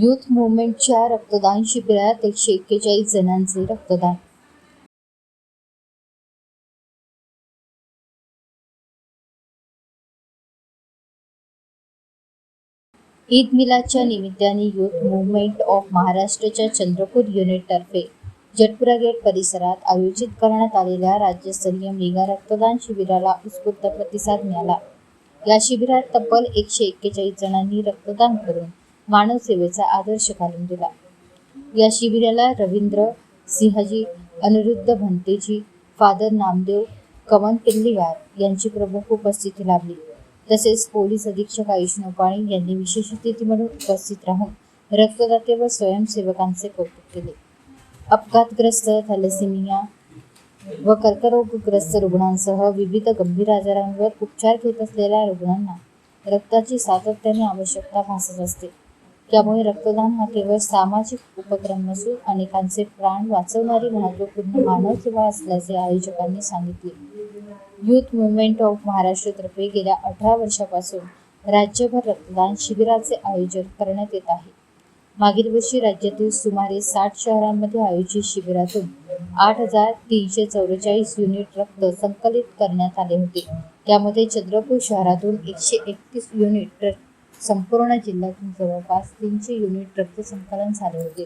Youth मुवमेंटच्या रक्तदान शिबिरात 141 जणांचे रक्तदान. ईद मिलादच्या निमित्ताने युथ मुवमेंट ऑफ महाराष्ट्रच्या चंद्रपूर युनिटतर्फे जटपुरा गेट परिसरात आयोजित करण्यात आलेल्या राज्यस्तरीय मेगा रक्तदान शिबिराला उत्स्फूर्त प्रतिसाद मिळाला. या शिबिरात तब्बल 141 जणांनी रक्तदान करून मानव सेवेचा आदर्श घालून दिला. या शिबिराला रवींद्र सिंहजी, अनिरुद्ध भंतेजी, फादर नामदेव, कमन पिल्लीवार यांची प्रमुख उपस्थिती लाभली. तसेच पोलीस अधीक्षक आयुष नौपाणी यांनी विशेष अतिथी म्हणून उपस्थित राहून रक्तदाते व स्वयंसेवकांचे कौतुक केले. अपघातग्रस्त, थॅलेसेमिया व कर्करोगग्रस्त रुग्णांसह विविध गंभीर आजारांवर उपचार घेत असलेल्या रुग्णांना रक्ताची सातत्याने आवश्यकता भासत असते. त्यामुळे रक्तदान हा केवळ सामाजिक उपक्रम नसून अनेकांचे प्राण वाचवणारी महत्त्वपूर्ण मानवसेवा असल्याचे आयोजकांनी सांगितले. युथ मुवमेंट ऑफ महाराष्ट्रतर्फे गेल्या 18 वर्षांपासून राज्यभर रक्तदान शिबिराचे आयोजन करण्यात येत आहे. मागील वर्षी राज्यातील सुमारे 60 शहरांमध्ये आयोजित शिबिरातून 8,344 युनिट रक्त संकलित करण्यात आले होते. त्यामध्ये चंद्रपूर शहरातून 131 युनिट तर संपूर्ण जिल्ह्यातून जवळपास 300 युनिट रक्त संकलन झाले होते.